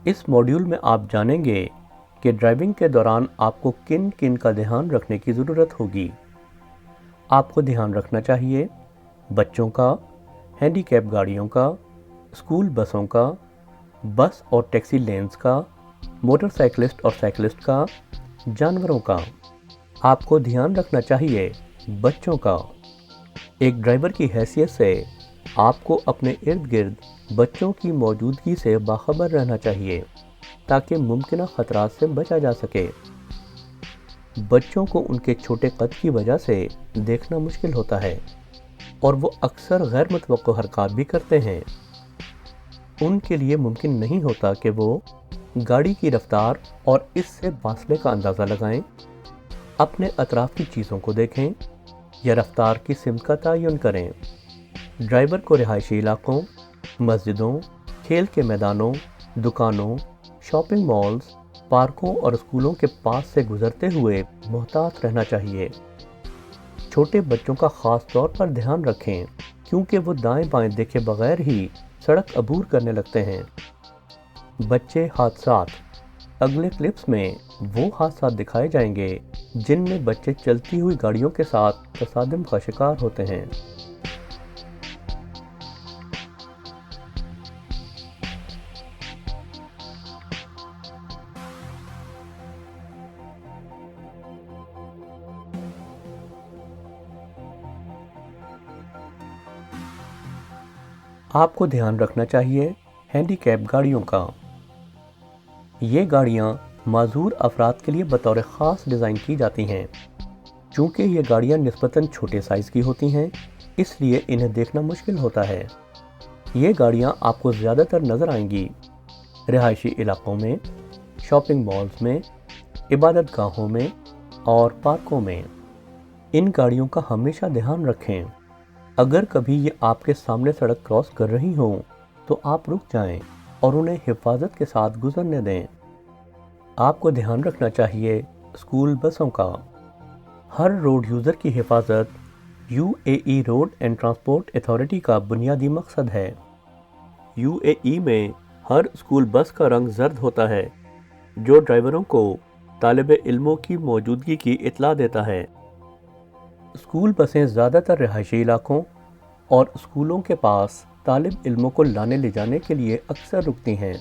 इस मॉड्यूल में आप जानेंगे कि ड्राइविंग के दौरान आपको किन किन का ध्यान रखने की ज़रूरत होगी। आपको ध्यान रखना चाहिए बच्चों का, हैंडीकैप गाड़ियों का, स्कूल बसों का, बस और टैक्सी लेन्स का, मोटरसाइकिलिस्ट और साइकिलिस्ट का, जानवरों का। आपको ध्यान रखना चाहिए बच्चों का। एक ड्राइवर की हैसियत से आपको अपने इर्द गिर्द बच्चों की मौजूदगी से बाखबर रहना चाहिए ताकि मुमकिन खतरात से बचा जा सके। बच्चों को उनके छोटे कद की वजह से देखना मुश्किल होता है और वो अक्सर गैर मुतवक्को हरकत भी करते हैं। उनके लिए मुमकिन नहीं होता कि वो गाड़ी की रफ्तार और इससे फासले का अंदाज़ा लगाएं, अपने अतराफ की चीज़ों को देखें या रफ्तार की सिमत का तयन करें। ड्राइवर को रिहायशी इलाकों, मस्जिदों, खेल के मैदानों, दुकानों, शॉपिंग मॉल्स, पार्कों और स्कूलों के पास से गुजरते हुए मुहतात रहना चाहिए। छोटे बच्चों का ख़ास तौर पर ध्यान रखें क्योंकि वो दाएं बाएं देखे बगैर ही सड़क अबूर करने लगते हैं। बच्चे हादसात। अगले क्लिप्स में वो हादसात दिखाए जाएंगे जिनमें बच्चे चलती हुई गाड़ियों के साथ तसादम का शिकार होते हैं। आपको ध्यान रखना चाहिए हैंडीकैप गाड़ियों का। ये गाड़ियाँ माजूर अफराद के लिए बतौर ख़ास डिज़ाइन की जाती हैं। चूँकि ये गाड़ियाँ निस्बतन छोटे साइज़ की होती हैं, इसलिए इन्हें देखना मुश्किल होता है। ये गाड़ियाँ आपको ज़्यादातर नज़र आएंगी रिहायशी इलाकों में, शॉपिंग मॉल्स में, इबादत गाहों में और पार्कों में। इन गाड़ियों का हमेशा ध्यान रखें। अगर कभी ये आपके सामने सड़क क्रॉस कर रही हों तो आप रुक जाएं और उन्हें हिफाजत के साथ गुजरने दें। आपको ध्यान रखना चाहिए स्कूल बसों का। हर रोड यूज़र की हिफाजत UAE road and transport authority का बुनियादी मकसद है। यूएई में हर स्कूल बस का रंग जर्द होता है जो ड्राइवरों को तालिबे इल्मों की मौजूदगी की इत्तला देता है। स्कूल बसें ज़्यादातर रिहायशी इलाकों और स्कूलों के पास तालिब इल्मों को लाने ले जाने के लिए अक्सर रुकती हैं।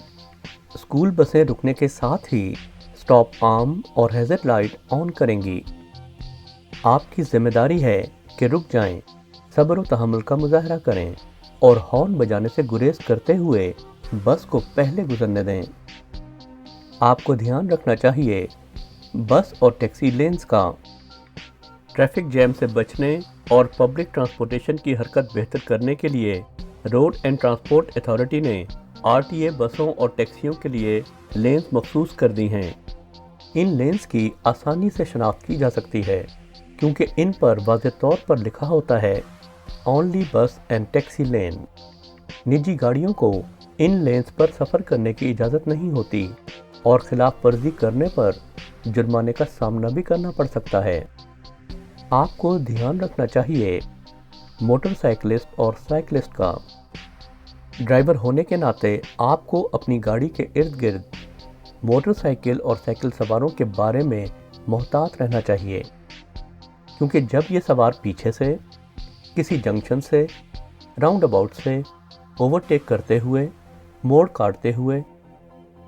स्कूल बसें रुकने के साथ ही स्टॉप आर्म और हैज़र्ड लाइट ऑन करेंगी। आपकी जिम्मेदारी है कि रुक जाएं, सब्र और तहम्मुल का मुजाहरा करें और हॉर्न बजाने से गुरेज करते हुए बस को पहले गुजरने दें। आपको ध्यान रखना चाहिए बस और टैक्सी लेन्स का। ट्रैफिक जैम से बचने और पब्लिक ट्रांसपोर्टेशन की हरकत बेहतर करने के लिए रोड एंड ट्रांसपोर्ट अथॉरिटी ने आरटीए बसों और टैक्सियों के लिए लेन्स मखसूस कर दी हैं। इन लेन्स की आसानी से शनाख्त की जा सकती है क्योंकि इन पर वाज़ेह तौर पर लिखा होता है ओनली बस एंड टैक्सी लेन। निजी गाड़ियों को इन लेन्स पर सफ़र करने की इजाज़त नहीं होती और खिलाफ वर्जी करने पर जुर्माने का सामना भी करना पड़ सकता है। आपको ध्यान रखना चाहिए मोटरसाइकिलिस्ट और साइकिलिस्ट का। ड्राइवर होने के नाते आपको अपनी गाड़ी के इर्द गिर्द मोटरसाइकिल और साइकिल सवारों के बारे में मुहतात रहना चाहिए क्योंकि जब ये सवार पीछे से, किसी जंक्शन से, राउंड अबाउट से ओवरटेक करते हुए, मोड़ काटते हुए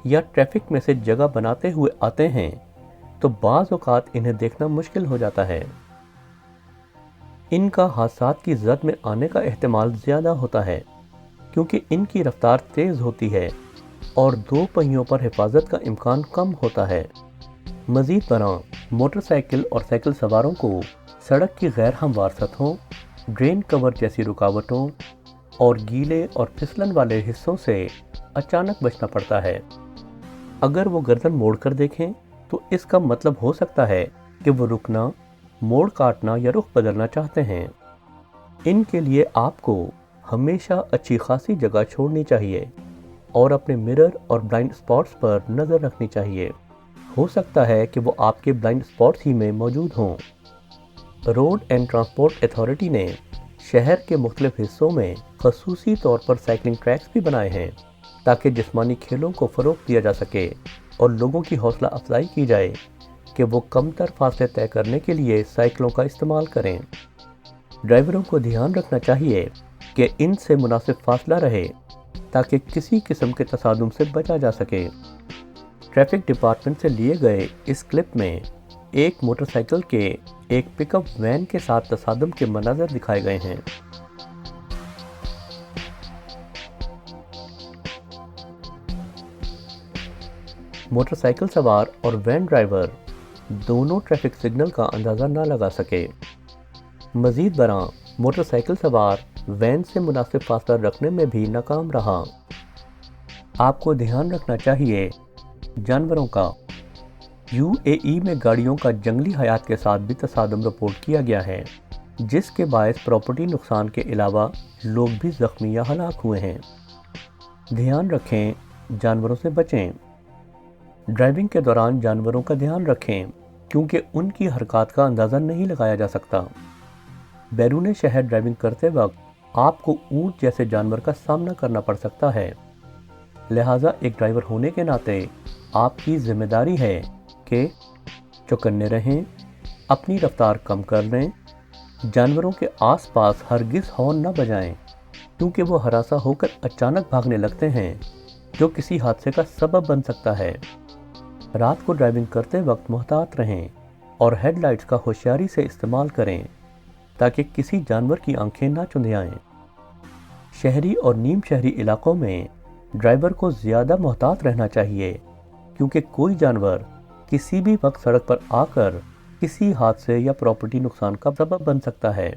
या ट्रैफिक में से जगह बनाते हुए आते हैं तो बाज़ औक़ात इन्हें देखना मुश्किल हो जाता है। इनका हादसात की जद में आने का एहतमाल ज़्यादा होता है क्योंकि इनकी रफ्तार तेज़ होती है और दो पहियों पर हिफाजत का इम्कान कम होता है। मज़ीद बरआं मोटरसाइकिल और साइकिल सवारों को सड़क की गैर हमवार सतहों, ड्रेन कवर जैसी रुकावटों और गीले और फिसलन वाले हिस्सों से अचानक बचना पड़ता है। अगर वो गर्दन मोड़ कर देखें तो इसका मतलब हो सकता है कि वो रुकना, मोड़ काटना या रुख बदलना चाहते हैं। इनके लिए आपको हमेशा अच्छी खासी जगह छोड़नी चाहिए और अपने मिरर और ब्लाइंड स्पॉट्स पर नज़र रखनी चाहिए। हो सकता है कि वो आपके ब्लाइंड स्पॉट्स ही में मौजूद हों। रोड एंड ट्रांसपोर्ट अथॉरिटी ने शहर के मुख्तलिफ हिस्सों में खसूसी तौर पर साइकिलिंग ट्रैक्स भी बनाए हैं تاکہ جسمانی کھیلوں کو فروغ دیا جا سکے اور لوگوں کی حوصلہ افزائی کی جائے کہ وہ کم تر فاصلے طے کرنے کے لیے سائیکلوں کا استعمال کریں۔ ڈرائیوروں کو دھیان رکھنا چاہیے کہ ان سے مناسب فاصلہ رہے تاکہ کسی قسم کے تصادم سے بچا جا سکے۔ ٹریفک ڈپارٹمنٹ سے لیے گئے اس کلپ میں ایک موٹر سائیکل کے ایک پک اپ وین کے ساتھ تصادم کے مناظر دکھائے گئے ہیں۔ موٹر سائیکل سوار اور وین ڈرائیور دونوں ٹریفک سگنل کا اندازہ نہ لگا سکے۔ مزید برآں موٹر سائیکل سوار وین سے مناسب فاصلہ رکھنے میں بھی ناکام رہا۔ آپ کو دھیان رکھنا چاہیے جانوروں کا۔ یو اے ای میں گاڑیوں کا جنگلی حیات کے ساتھ بھی تصادم رپورٹ کیا گیا ہے، جس کے باعث پراپرٹی نقصان کے علاوہ لوگ بھی زخمی یا ہلاک ہوئے ہیں۔ دھیان رکھیں، جانوروں سے بچیں۔ ڈرائیونگ کے دوران جانوروں کا دھیان رکھیں کیونکہ ان کی حرکات کا اندازہ نہیں لگایا جا سکتا۔ بیرون شہر ڈرائیونگ کرتے وقت آپ کو اونٹ جیسے جانور کا سامنا کرنا پڑ سکتا ہے، لہٰذا ایک ڈرائیور ہونے کے ناطے آپ کی ذمہ داری ہے کہ چوکنے رہیں، اپنی رفتار کم کر لیں، جانوروں کے آس پاس ہرگز ہارن نہ بجائیں کیونکہ وہ ہراساں ہو کر اچانک بھاگنے لگتے ہیں جو کسی حادثے کا سبب بن سکتا ہے۔ رات کو ڈرائیونگ کرتے وقت محتاط رہیں اور ہیڈ لائٹس کا ہوشیاری سے استعمال کریں تاکہ کسی جانور کی آنکھیں نہ چندھیائیں۔ شہری اور نیم شہری علاقوں میں ڈرائیور کو زیادہ محتاط رہنا چاہیے کیونکہ کوئی جانور کسی بھی وقت سڑک پر آ کر کسی حادثے یا پراپرٹی نقصان کا سبب بن سکتا ہے۔